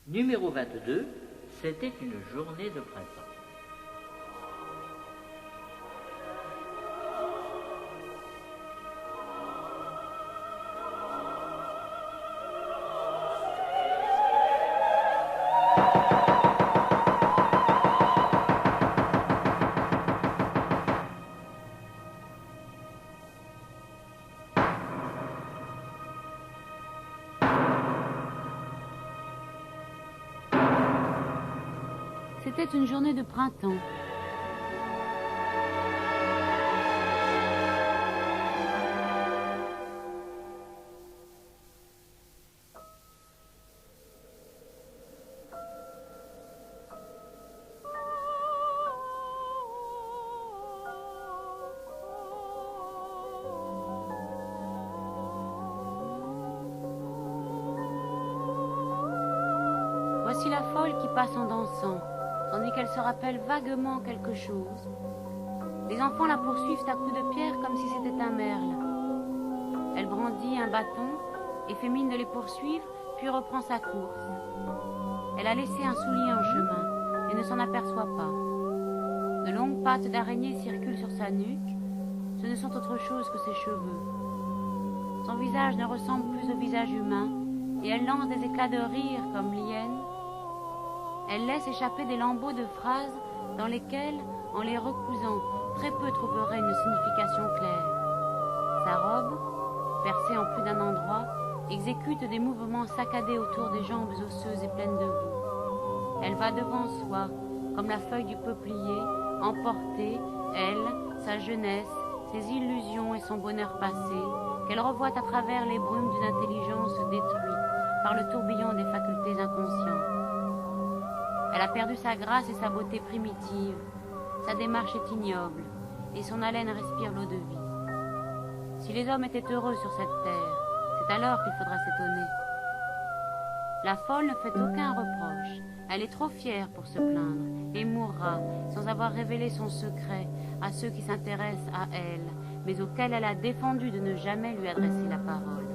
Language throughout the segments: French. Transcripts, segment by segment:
Numéro 22, c'était une journée de printemps. C'était une journée de printemps. Voici la folle qui passe en dansant, tandis qu'elle se rappelle vaguement quelque chose. Les enfants la poursuivent à coups de pierre comme si c'était un merle. Elle brandit un bâton et fait mine de les poursuivre, puis reprend sa course. Elle a laissé un soulier en chemin et ne s'en aperçoit pas. De longues pattes d'araignée circulent sur sa nuque. Ce ne sont autre chose que ses cheveux. Son visage ne ressemble plus au visage humain et elle lance des éclats de rire comme l'hyène. Elle laisse échapper des lambeaux de phrases dans lesquelles, en les recousant, très peu trouveraient une signification claire. Sa robe, percée en plus d'un endroit, exécute des mouvements saccadés autour des jambes osseuses et pleines de boue. Elle va devant soi, comme la feuille du peuplier, emporter, elle, sa jeunesse, ses illusions et son bonheur passé, qu'elle revoit à travers les brumes d'une intelligence détruite par le tourbillon des facultés inconscientes. Elle a perdu sa grâce et sa beauté primitive, sa démarche est ignoble, et son haleine respire l'eau de vie. Si les hommes étaient heureux sur cette terre, c'est alors qu'il faudra s'étonner. La folle ne fait aucun reproche, elle est trop fière pour se plaindre, et mourra sans avoir révélé son secret à ceux qui s'intéressent à elle, mais auxquels elle a défendu de ne jamais lui adresser la parole.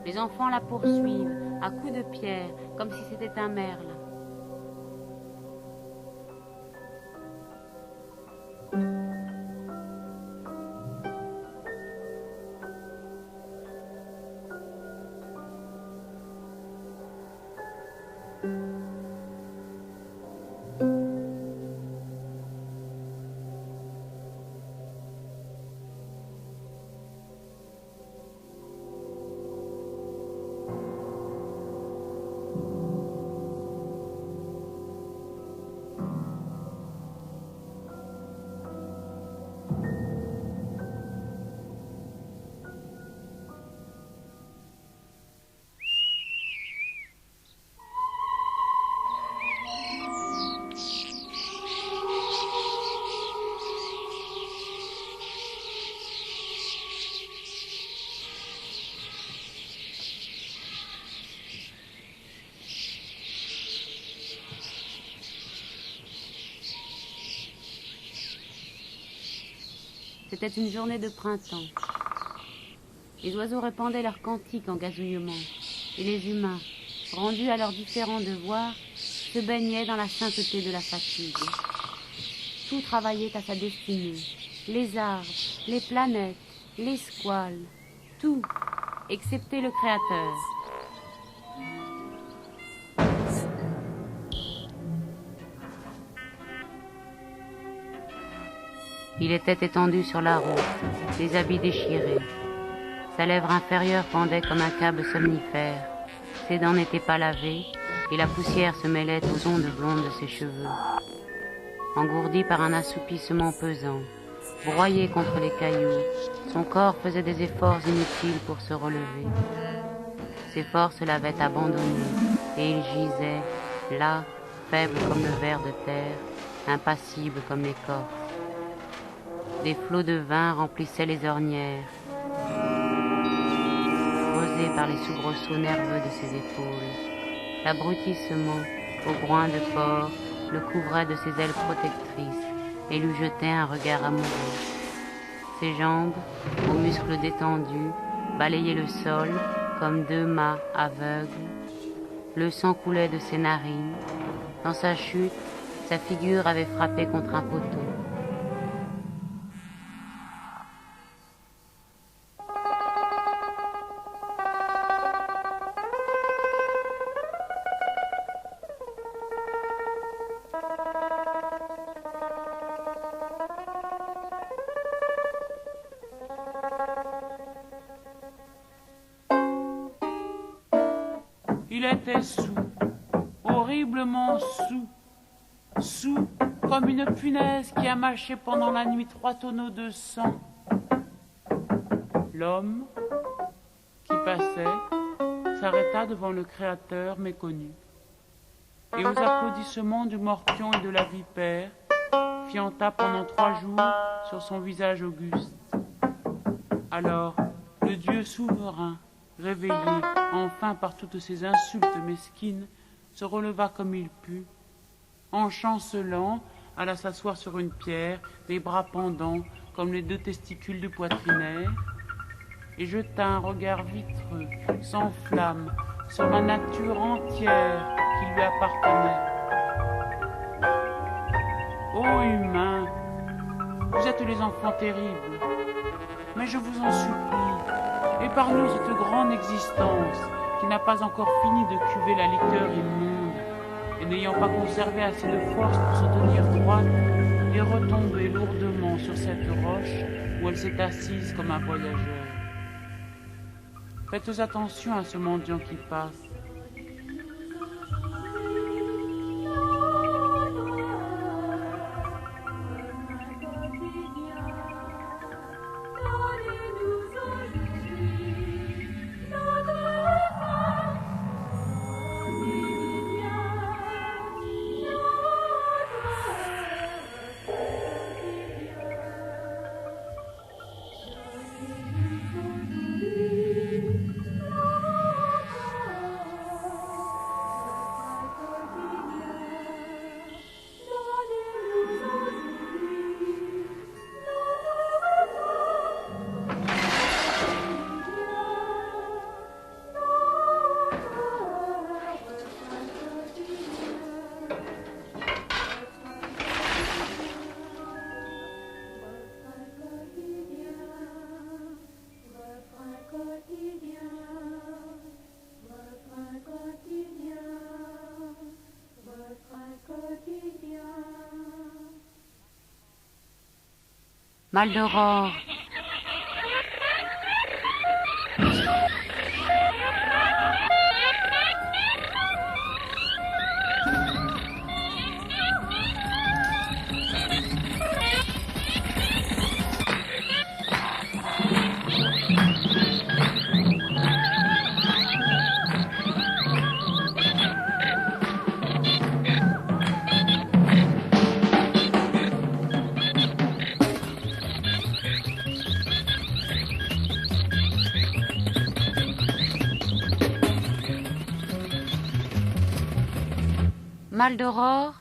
Les enfants la poursuivent à coups de pierre, comme si c'était un merle. C'était une journée de printemps. Les oiseaux répandaient leurs cantiques en gazouillement, et les humains, rendus à leurs différents devoirs, se baignaient dans la sainteté de la fatigue. Tout travaillait à sa destinée, les arbres, les planètes, les squales, tout, excepté le Créateur. Il était étendu sur la route, les habits déchirés. Sa lèvre inférieure pendait comme un câble somnifère. Ses dents n'étaient pas lavées et la poussière se mêlait aux ondes blondes de ses cheveux. Engourdi par un assoupissement pesant, broyé contre les cailloux, son corps faisait des efforts inutiles pour se relever. Ses forces l'avaient abandonné et il gisait, là, faible comme le ver de terre, impassible comme l'écorce. Des flots de vin remplissaient les ornières, creusés par les soubresauts nerveux de ses épaules. L'abrutissement, au groin de porc, le couvrait de ses ailes protectrices et lui jetait un regard amoureux. Ses jambes, aux muscles détendus, balayaient le sol comme deux mâts aveugles. Le sang coulait de ses narines. Dans sa chute, sa figure avait frappé contre un poteau. Il était saoul, horriblement saoul comme une punaise qui a mâché pendant la nuit 3 tonneaux de sang. L'homme qui passait s'arrêta devant le Créateur méconnu, et aux applaudissements du morpion et de la vipère, fienta pendant 3 jours sur son visage auguste. Alors, le Dieu souverain, réveillé enfin par toutes ces insultes mesquines, se releva comme il put, en chancelant, alla s'asseoir sur une pierre, les bras pendants comme les 2 testicules du poitrinaire, et jeta un regard vitreux, sans flamme, sur ma nature entière qui lui appartenait. Ô humains, vous êtes les enfants terribles, mais je vous en supplie, épargnons cette grande existence qui n'a pas encore fini de cuver la liqueur immonde, et n'ayant pas conservé assez de force pour se tenir droite et retomber lourdement sur cette roche où elle s'est assise comme un voyageur. Faites attention à ce mendiant qui passe. Mal d'aurore. Mal d'aurore,